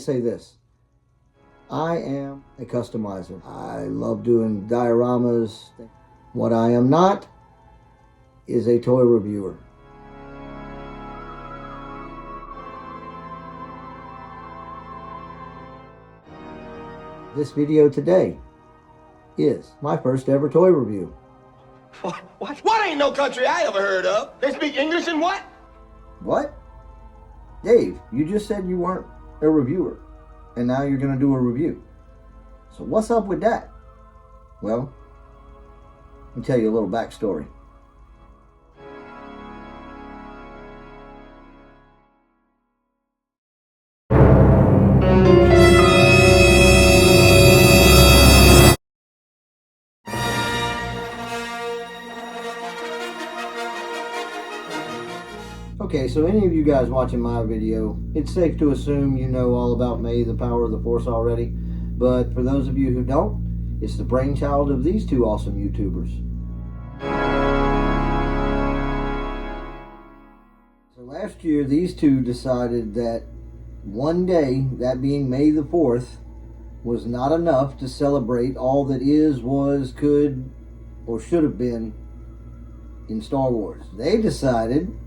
say this. I am a customizer. I love doing dioramas. What I am not is a toy reviewer. This video today is my first ever toy review. What ain't no country I ever heard of? They speak English and what? What? Dave, you just said you weren't a reviewer, and now you're going to do a review. So what's up with that? Well, let me tell you a little backstory. Okay, so any of you guys watching my video, it's safe to assume you know all about May the Power of the Force already. But for those of you who don't, it's the brainchild of these two awesome YouTubers. So last year, these two decided that one day, that being May the 4th, was not enough to celebrate all that is, was, could, or should have been in Star Wars. They decided,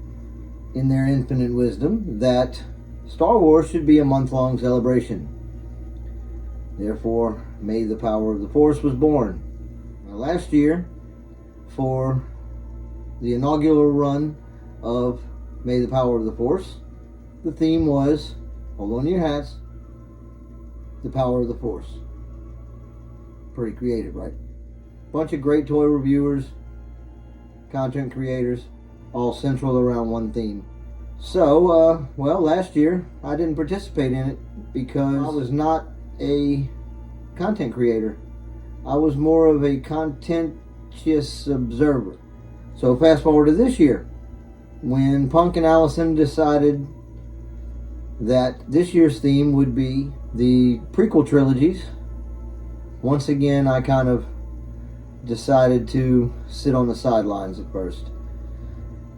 in their infinite wisdom, that Star Wars should be a month-long celebration. Therefore, May the Power of the Force was born. Now, last year, for the inaugural run of May the Power of the Force, the theme was, hold on to your hats, the Power of the Force. Pretty creative, right? Bunch of great toy reviewers, content creators, all central around one theme. So, well, last year I didn't participate in it because I was not a content creator. I was more of a contentious observer. So fast forward to this year, when Punk and Allison decided that this year's theme would be the prequel trilogies. Once again, I kind of decided to sit on the sidelines at first,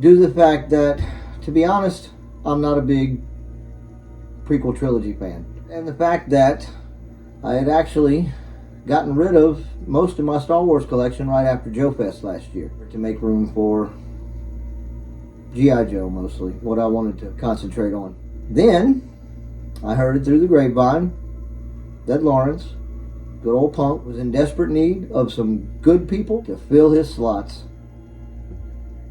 due to the fact that, to be honest, I'm not a big prequel trilogy fan. And the fact that I had actually gotten rid of most of my Star Wars collection right after Joe Fest last year to make room for G.I. Joe, mostly, what I wanted to concentrate on. Then, I heard it through the grapevine that Lawrence, good old Punk, was in desperate need of some good people to fill his slots.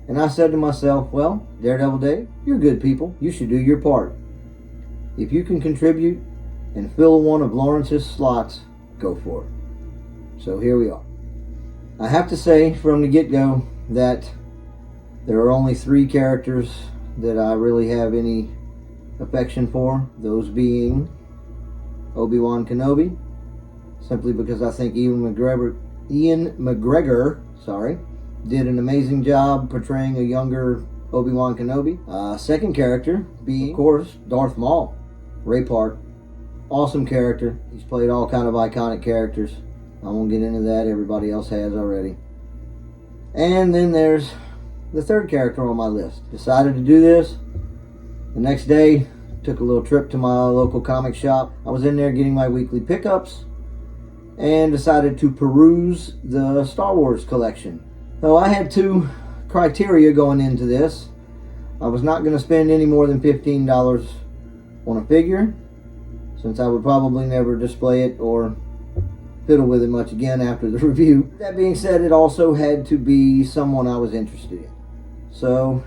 And I said to myself, well, Daredevil Dave, you're good people. You should do your part. If you can contribute and fill one of Lawrence's slots, go for it. So here we are. I have to say from the get-go that there are only 3 characters that I really have any affection for, those being Obi-Wan Kenobi, simply because I think Ian McGregor, did an amazing job portraying a younger Obi-Wan Kenobi. Second character being, of course, Darth Maul, Ray Park. Awesome character. He's played all kind of iconic characters. I won't get into that. Everybody else has already. And then there's the third character on my list. Decided to do this. The next day, took a little trip to my local comic shop. I was in there getting my weekly pickups and decided to peruse the Star Wars collection. So I had 2 criteria going into this. I was not going to spend any more than $15 on a figure, since I would probably never display it or fiddle with it much again after the review. That being said, it also had to be someone I was interested in. So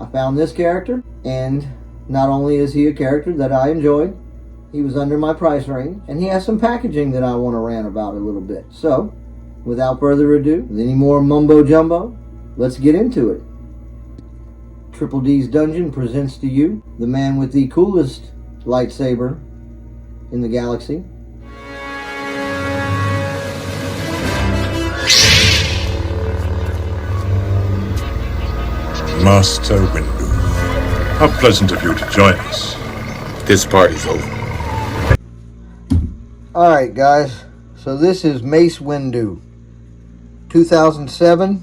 I found this character, and not only is he a character that I enjoyed, he was under my price range, and he has some packaging that I want to rant about a little bit. So, without further ado, with any more mumbo jumbo, let's get into it. Triple D's Dungeon presents to you the man with the coolest lightsaber in the galaxy. Master Windu, how pleasant of you to join us. This party's over. Alright guys, so this is Mace Windu, 2007,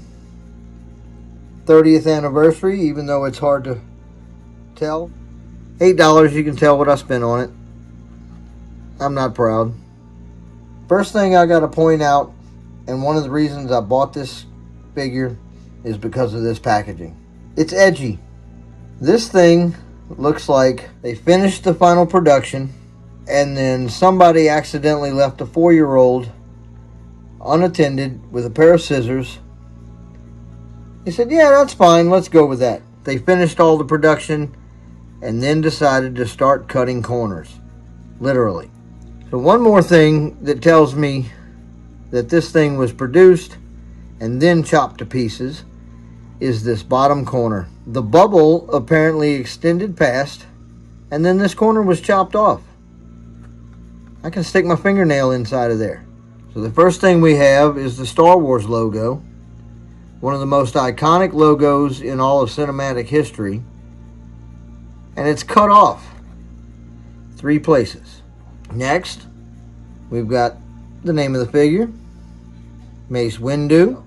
30th anniversary, even though it's hard to tell. $8, you can tell what I spent on it. I'm not proud. First thing I gotta point out, and one of the reasons I bought this figure, is because of this packaging. It's edgy. This thing looks like they finished the final production and then somebody accidentally left a 4-year-old unattended with a pair of scissors. They said, yeah, that's fine, let's go with that. They finished all the production and then decided to start cutting corners. Literally. So one more thing that tells me that this thing was produced and then chopped to pieces is this bottom corner. The bubble apparently extended past, and then this corner was chopped off. I can stick my fingernail inside of there. So the first thing we have is the Star Wars logo, one of the most iconic logos in all of cinematic history, and it's cut off 3 places. Next, we've got the name of the figure, Mace Windu.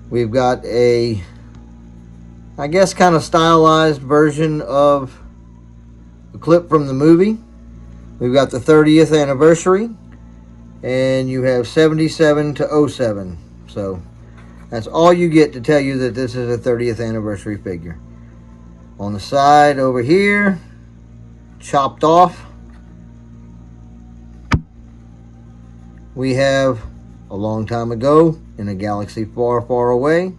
We've got a, I guess, kind of stylized version of a clip from the movie. We've got the 30th anniversary, and you have 77 to 07. So that's all you get to tell you that this is a 30th anniversary figure. On the side over here, chopped off, we have a long time ago in a galaxy far, far away.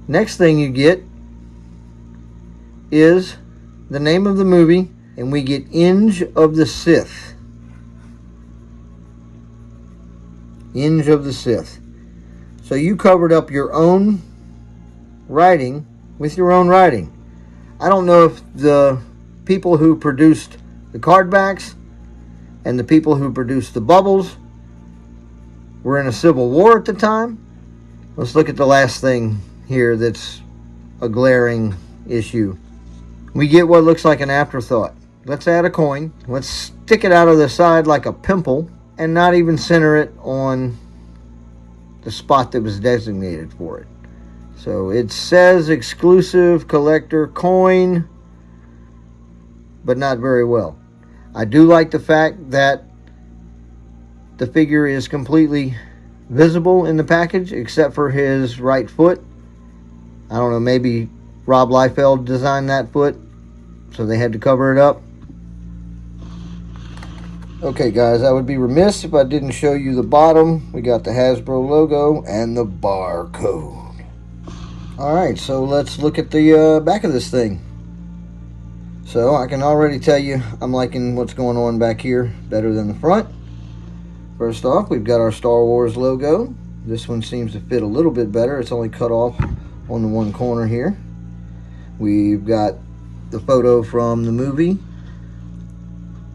Next thing you get is the name of the movie, and we get Enge of the Sith. Enge of the Sith. So you covered up your own writing with your own writing. I don't know if the people who produced the card backs and the people who produced the bubbles were in a civil war at the time. Let's look at the last thing here that's a glaring issue. We get what looks like an afterthought. Let's add a coin. Let's stick it out of the side like a pimple and not even center it on the spot that was designated for it. So it says exclusive collector coin, but not very well. I do like the fact that the figure is completely visible in the package except for his right foot. I don't know, maybe Rob Liefeld designed that foot, so they had to cover it up. Okay guys, I would be remiss if I didn't show you the bottom. We got the Hasbro logo and the barcode. Alright, so let's look at the back of this thing. So I can already tell you I'm liking what's going on back here better than the front. First off, we've got our Star Wars logo. This one seems to fit a little bit better. It's only cut off on the one corner here. We've got the photo from the movie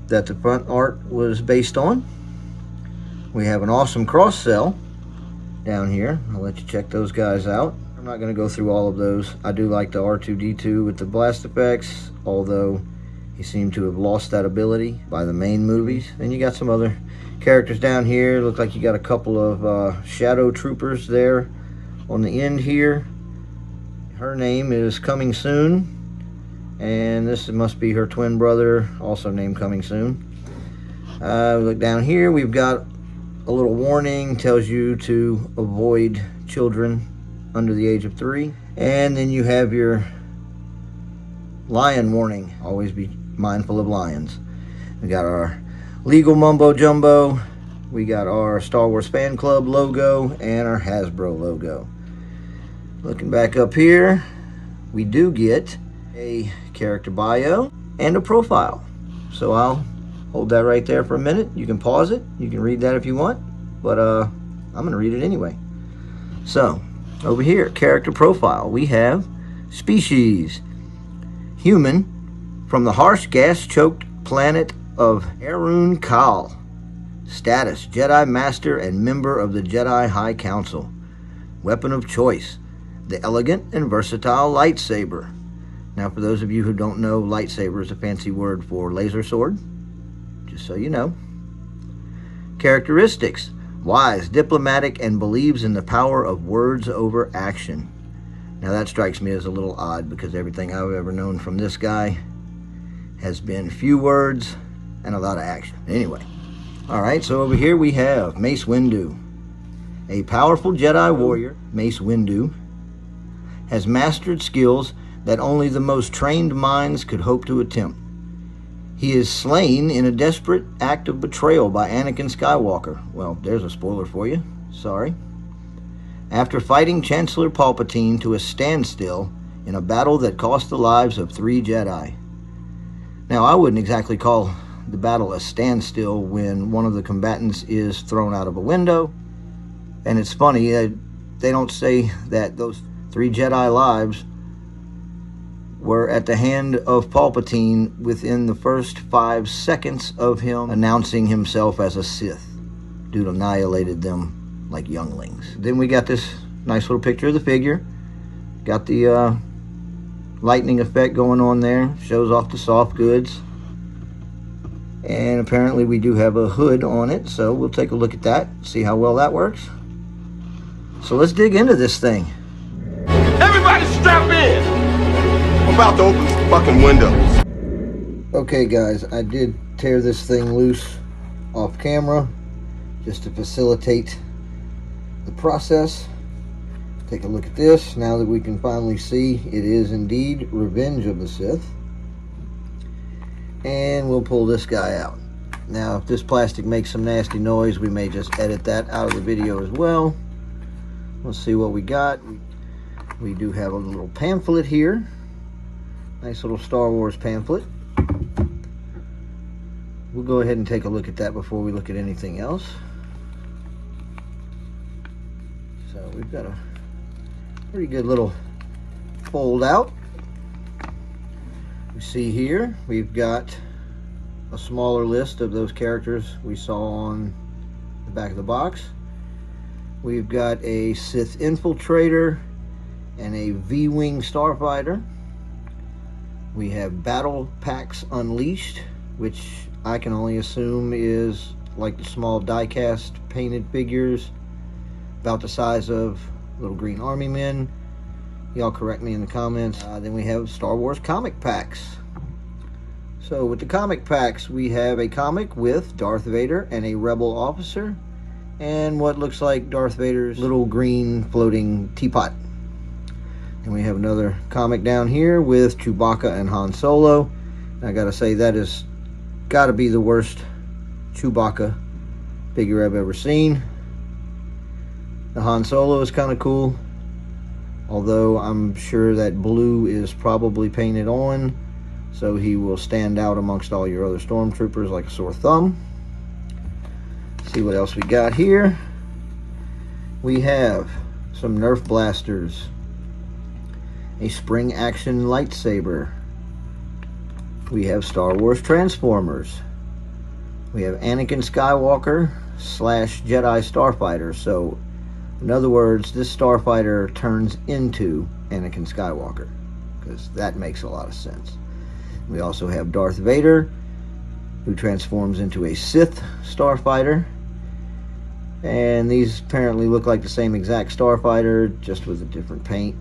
that the front art was based on. We have an awesome cross cell down here. I'll let you check those guys out. I'm not going to go through all of those. I do like the R2-D2 with the blast effects, although he seemed to have lost that ability by the main movies. And you got some other characters down here. Look like you got a couple of shadow troopers there on the end here. Her name is Coming Soon, and this must be her twin brother, also named Coming Soon. Look down here, we've got a little warning, tells you to avoid children under the age of 3. And then you have your lion warning, always be mindful of lions. We got our legal mumbo jumbo, we got our Star Wars fan club logo, and our Hasbro logo. Looking back up here, we do get a character bio and a profile. So I'll hold that right there for a minute. You can pause it, you can read that if you want, but I'm gonna read it anyway. So over here, character profile, we have species, human, from the harsh gas-choked planet of Harun Kal. Status, Jedi Master and member of the Jedi High Council. Weapon of choice, the elegant and versatile lightsaber. Now, for those of you who don't know, lightsaber is a fancy word for laser sword, just so you know. Characteristics, wise, diplomatic, and believes in the power of words over action. Now, that strikes me as a little odd because everything I've ever known from this guy has been few words and a lot of action. Anyway, alright, so over here we have Mace Windu. A powerful Jedi warrior, Mace Windu, has mastered skills that only the most trained minds could hope to attempt. He is slain in a desperate act of betrayal by Anakin Skywalker. Well, there's a spoiler for you. Sorry. After fighting Chancellor Palpatine to a standstill in a battle that cost the lives of 3 Jedi. Now, I wouldn't exactly call the battle a standstill when one of the combatants is thrown out of a window. And it's funny, they don't say that those 3 Jedi lives were at the hand of Palpatine within the first 5 seconds of him announcing himself as a Sith. Dude annihilated them like younglings. Then we got this nice little picture of the figure. Got the lightning effect going on there. Shows off the soft goods. And apparently we do have a hood on it, so we'll take a look at that, see how well that works. So let's dig into this thing. Everybody strap in! I'm about to open some fucking windows. Okay guys, I did tear this thing loose off camera just to facilitate the process. Take a look at this. Now that we can finally see, it is indeed Revenge of the Sith. And we'll pull this guy out. Now if this plastic makes some nasty noise, we may just edit that out of the video as well. Let's see what we got. We do have a little pamphlet here. Nice little Star Wars pamphlet. We'll go ahead and take a look at that before we look at anything else. So we've got a pretty good little fold out. You see here, we've got a smaller list of those characters we saw on the back of the box. We've got a Sith Infiltrator and a V-Wing Starfighter. We have Battle Packs Unleashed, which I can only assume is like the small die-cast painted figures, about the size of little green army men. Y'all correct me in the comments. Then we have Star Wars comic packs. So with the comic packs, we have a comic with Darth Vader and a rebel officer, and what looks like Darth Vader's little green floating teapot. And we have another comic down here with Chewbacca and Han Solo. And I gotta say, that is gotta be the worst Chewbacca figure I've ever seen. The Han Solo is kind of cool, although I'm sure that blue is probably painted on, so he will stand out amongst all your other stormtroopers like a sore thumb. Let's see what else we got here. We have some Nerf blasters, a spring action lightsaber. We have Star Wars Transformers. We have Anakin Skywalker / Jedi Starfighter. So in other words, this Starfighter turns into Anakin Skywalker, because that makes a lot of sense. We also have Darth Vader, who transforms into a Sith Starfighter. And these apparently look like the same exact Starfighter, just with a different paint.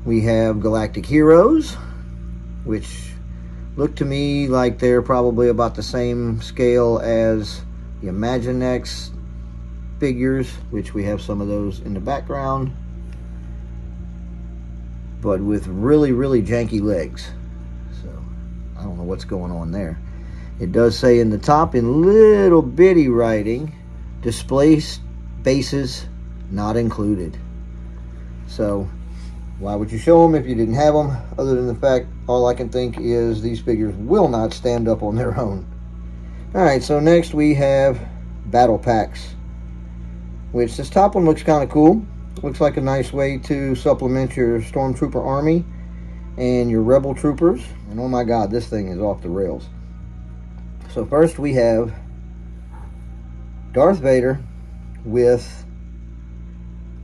We have Galactic Heroes, which look to me like they're probably about the same scale as the Imaginext figures, which we have some of those in the background, but with really, really janky legs. So I don't know what's going on there. It does say in the top in little bitty writing, display bases not included. So why would you show them if you didn't have them? Other than the fact, all I can think is these figures will not stand up on their own. Alright, so next we have battle packs, which this top one looks kind of cool. Looks like a nice way to supplement your Stormtrooper army and your Rebel troopers. And oh my god, this thing is off the rails. So first we have Darth Vader with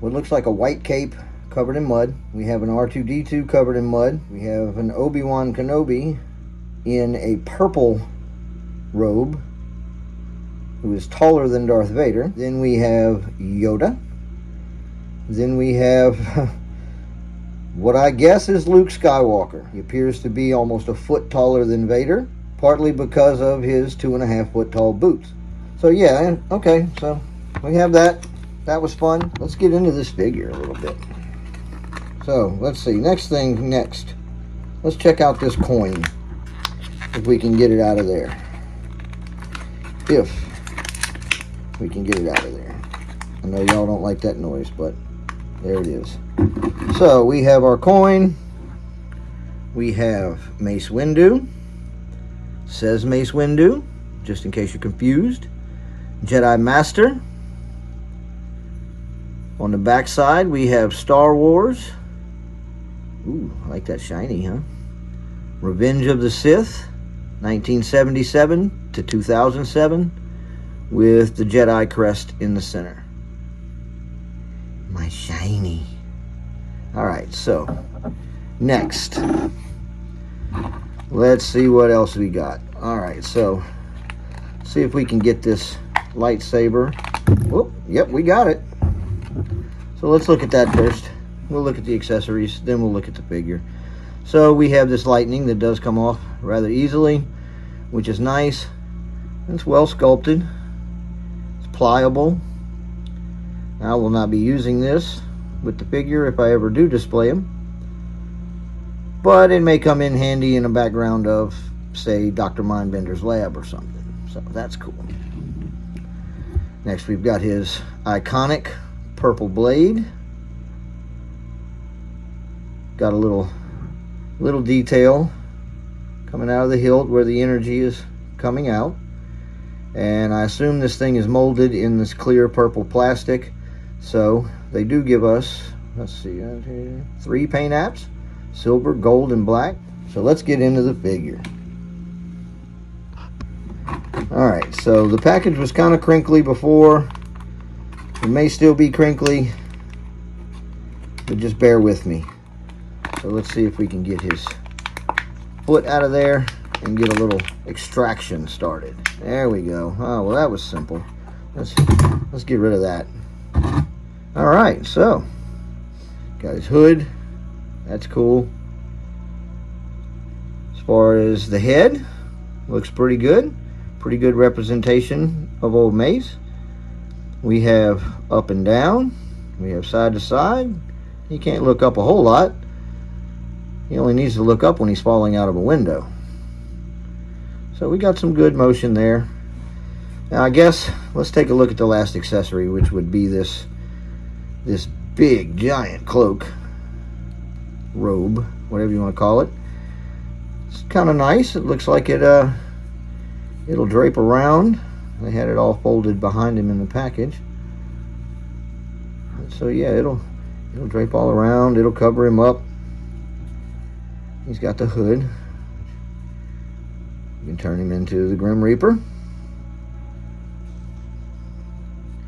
what looks like a white cape covered in mud. We have an R2-D2 covered in mud. We have an Obi-Wan Kenobi in a purple robe, who is taller than Darth Vader. Then we have Yoda. Then we have what I guess is Luke Skywalker. He appears to be almost a foot taller than Vader. partly because of his 2.5 foot tall boots. So yeah, okay, so we have that. That was fun. Let's get into this figure a little bit. So let's see, next. Let's check out this coin, if we can get it out of there. If we can get it out of there. I know y'all don't like that noise, but there it is. So we have our coin. We have Mace Windu. Says Mace Windu, just in case you're confused. Jedi Master. On the back side, we have Star Wars. Ooh, I like that shiny, huh? Revenge of the Sith, 1977 to 2007, with the Jedi crest in the center. My shiny. Alright, so, next. Let's see what else we got. Alright, so, see if we can get this lightsaber. Oh, yep, we got it. So let's look at that first. We'll look at the accessories, then we'll look at the figure. So we have this lightning that does come off rather easily, which is nice. It's well sculpted. It's pliable. I will not be using this with the figure if I ever do display him. But it may come in handy in the background of, say, Dr. Mindbender's lab or something. So that's cool. Next we've got his iconic purple blade. Got a little detail coming out of the hilt where the energy is coming out. And I assume this thing is molded in this clear purple plastic. So they do give us, let's see, 3 paint apps: silver, gold, and black. So let's get into the figure. Alright, so the package was kind of crinkly before. It may still be crinkly, but just bear with me. So let's see if we can get his foot out of there and get a little extraction started. There we go. Oh, well, that was simple. Let's get rid of that. Alright, so got his hood. That's cool. As far as the head, looks pretty good. Pretty good representation of old Mace. We have up and down. We have side to side. He can't look up a whole lot. He only needs to look up when he's falling out of a window. So we got some good motion there. Now I guess let's take a look at the last accessory, which would be this big giant cloak, robe, whatever you want to call it. It's kind of nice. It looks like it'll drape around. They had it all folded behind him in the package. So yeah, it'll drape all around. It'll cover him up. He's got the hood. You can turn him into the Grim Reaper.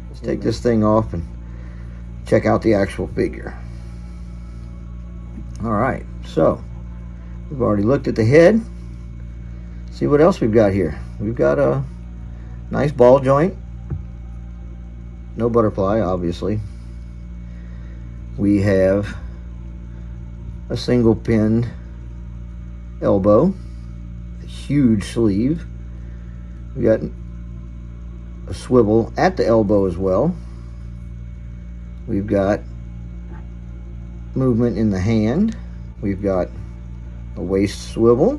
Let's take this thing off and check out the actual figure. Alright, so we've already looked at the head. See what else we've got here. We've got a nice ball joint. No butterfly, obviously. We have a single pinned elbow, a huge sleeve. We got a swivel at the elbow as well. We've got movement in the hand. We've got a waist swivel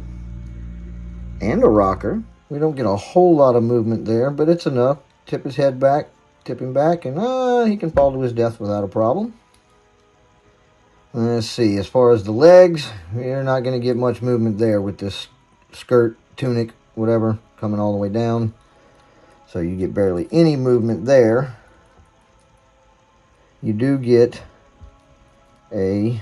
and a rocker. We don't get a whole lot of movement there, but it's enough. Tip his head back, tip him back, and he can fall to his death without a problem. Let's see, as far as the legs, you're not going to get much movement there with this skirt, tunic, whatever, coming all the way down. So you get barely any movement there. You do get a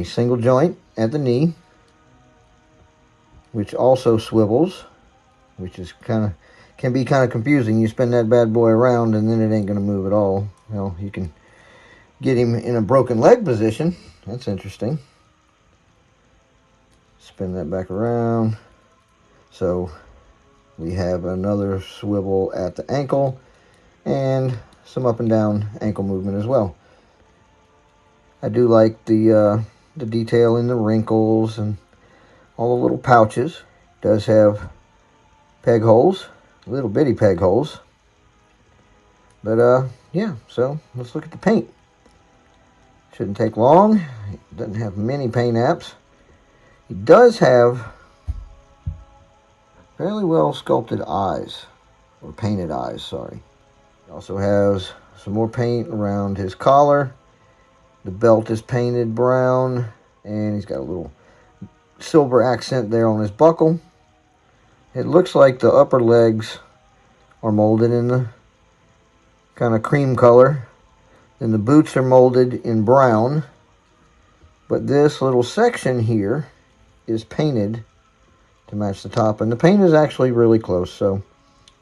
single joint at the knee, which also swivels, which is can be kind of confusing. You spin that bad boy around and then it ain't going to move at all. Well, you can get him in a broken leg position. That's interesting. Spin that back around. So we have another swivel at the ankle and some up and down ankle movement as well. I do like the the detail in the wrinkles and all the little pouches. It does have peg holes, little bitty peg holes. But yeah, so let's look at the paint. Shouldn't take long. It doesn't have many paint apps. It does have fairly well sculpted eyes, or painted eyes, sorry. It also has some more paint around his collar. The belt is painted brown, and he's got a little silver accent there on his buckle. It looks like the upper legs are molded in the kind of cream color. Then the boots are molded in brown. But this little section here is painted to match the top. And the paint is actually really close, so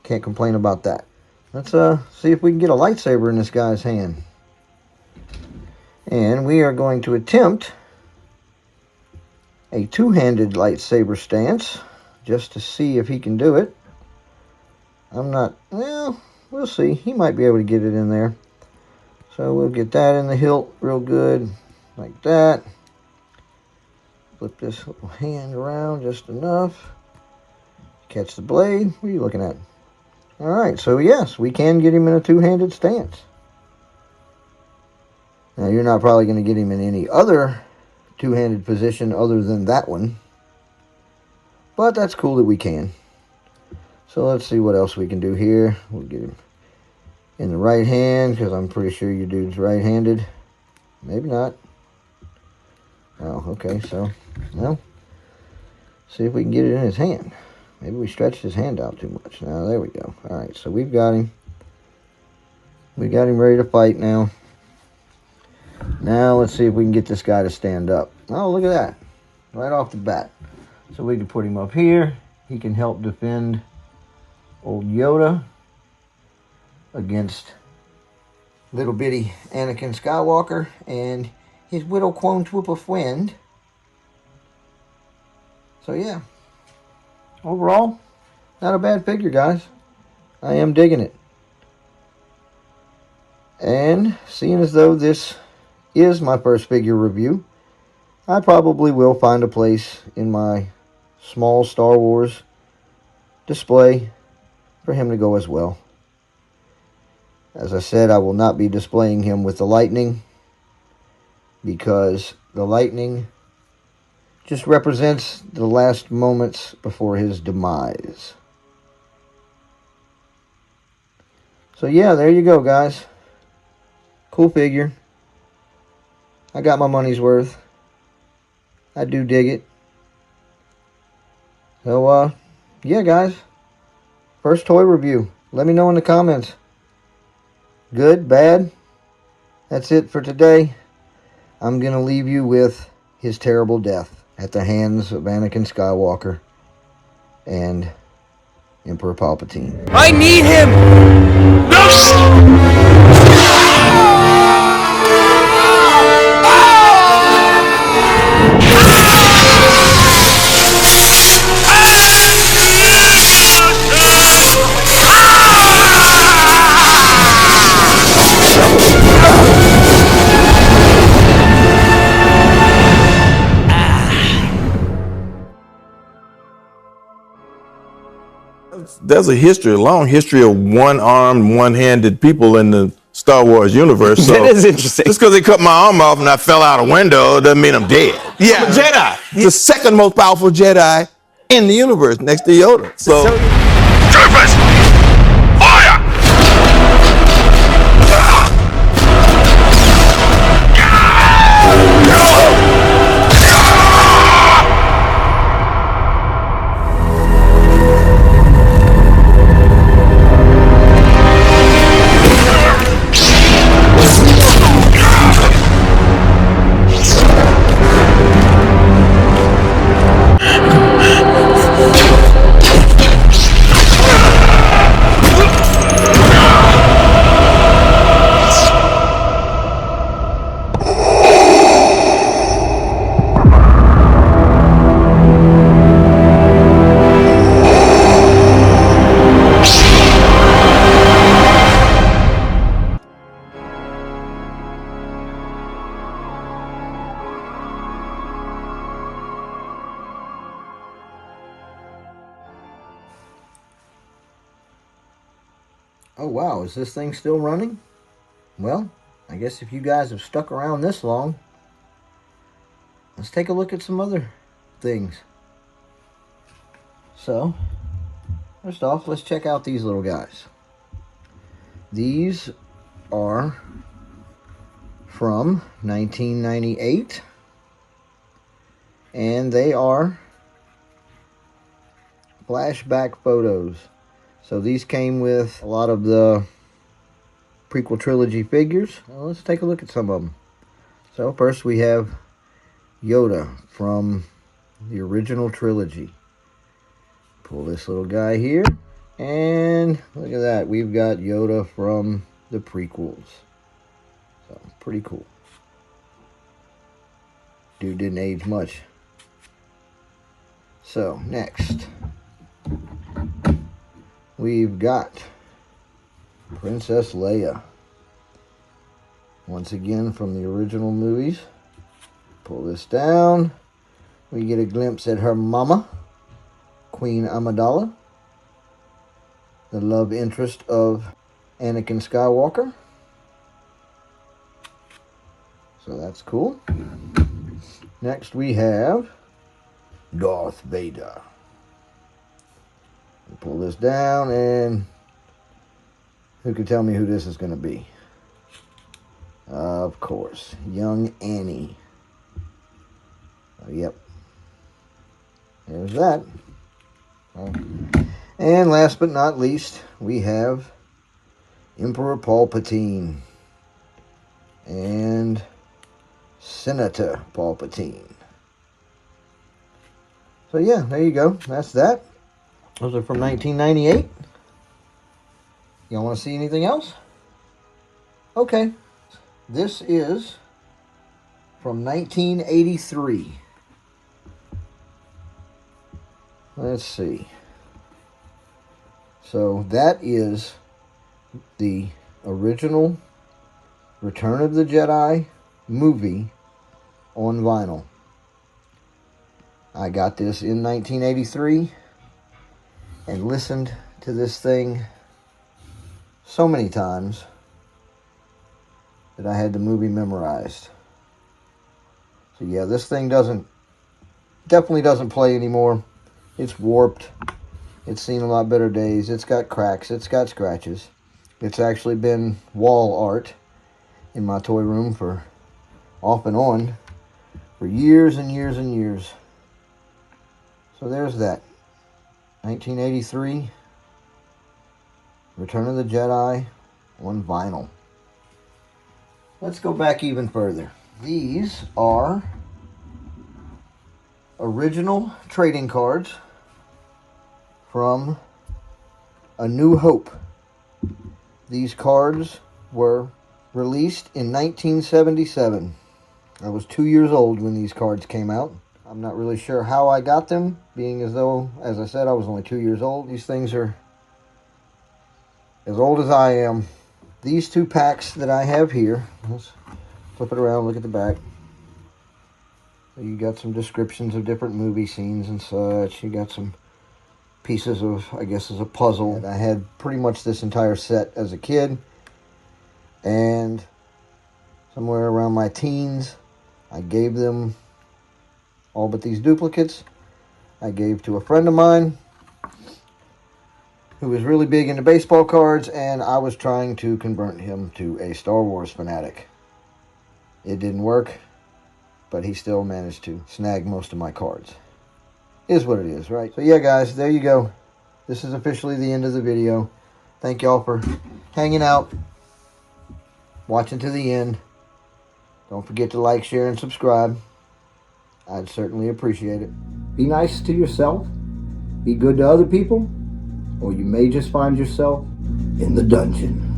can't complain about that. Let's see if we can get a lightsaber in this guy's hand. And we are going to attempt a two-handed lightsaber stance just to see if he can do it. Well, we'll see. He might be able to get it in there. So we'll get that in the hilt real good, like that. Flip this little hand around just enough. Catch the blade. What are you looking at? Alright, so yes, we can get him in a two-handed stance. Now, you're not probably going to get him in any other two-handed position other than that one. But that's cool that we can. So let's see what else we can do here. We'll get him in the right hand, because I'm pretty sure your dude's right-handed. Maybe not. Oh, okay, so, well, see if we can get it in his hand. Maybe we stretched his hand out too much. Now, there we go. Alright, so we've got him. We got him ready to fight now. Now, let's see if we can get this guy to stand up. Oh, look at that. Right off the bat. So we can put him up here. He can help defend old Yoda against little bitty Anakin Skywalker and his Widow Clone Trooper friend. So yeah, overall, not a bad figure, guys. I am digging it. And seeing as though this is my first figure review, I probably will find a place in my small Star Wars display for him to go as well. As I said, I will not be displaying him with the lightning, because the lightning just represents the last moments before his demise. So yeah, there you go, guys. Cool figure. I got my money's worth. I do dig it. So, yeah, guys. First toy review. Let me know in the comments. Good, bad? That's it for today. I'm going to leave you with his terrible death at the hands of Anakin Skywalker and Emperor Palpatine. I need him! There's a history, a long history of one-armed, one-handed people in the Star Wars universe. So That is interesting. Just because they cut my arm off and I fell out a window doesn't mean I'm dead. Yeah. I'm a Jedi. The second most powerful Jedi in the universe, next to Yoda. So Troopers! Fire! Oh wow, is this thing still running? Well, I guess if you guys have stuck around this long, let's take a look at some other things. So, first off, let's check out these little guys. These are from 1998, and they are flashback photos. So these came with a lot of the prequel trilogy figures. Well, let's take a look at some of them. So first we have Yoda from the original trilogy. Pull this little guy here, and look at that. We've got Yoda from the prequels. So pretty cool. Dude didn't age much. So next, we've got Princess Leia. Once again from the original movies. Pull this down. We get a glimpse at her mama, Queen Amidala, the love interest of Anakin Skywalker. So that's cool. Next we have Darth Vader. We'll pull this down, and who can tell me who this is going to be? Of course, young Annie. Oh, yep. There's that. And last but not least, we have Emperor Palpatine and Senator Palpatine. So yeah, there you go. That's that. Those are from 1998. Y'all want to see anything else? Okay. This is from 1983. Let's see. So that is the original Return of the Jedi movie on vinyl. I got this in 1983 and listened to this thing so many times that I had the movie memorized. So yeah, this thing definitely doesn't play anymore. It's warped. It's seen a lot better days. It's got cracks. It's got scratches. It's actually been wall art in my toy room for off and on for years and years and years. So there's that. 1983 Return of the Jedi on vinyl. Let's go back even further. These are original trading cards from A New Hope. These cards were released in 1977. I was 2 years old when these cards came out. I'm not really sure how I got them, being as though, as I said, I was only 2 years old. These things are as old as I am. These two packs that I have here, let's flip it around, look at the back. You got some descriptions of different movie scenes and such. You got some pieces of, I guess, as a puzzle. And I had pretty much this entire set as a kid. And somewhere around my teens, I gave them all but these duplicates. I gave to a friend of mine who was really big into baseball cards, and I was trying to convert him to a Star Wars fanatic. It didn't work, but he still managed to snag most of my cards. Is what it is, right? So yeah, guys, there you go. This is officially the end of the video. Thank y'all for hanging out, watching to the end. Don't forget to like, share, and subscribe. I'd certainly appreciate it. Be nice to yourself. Be good to other people. Or you may just find yourself in the dungeon.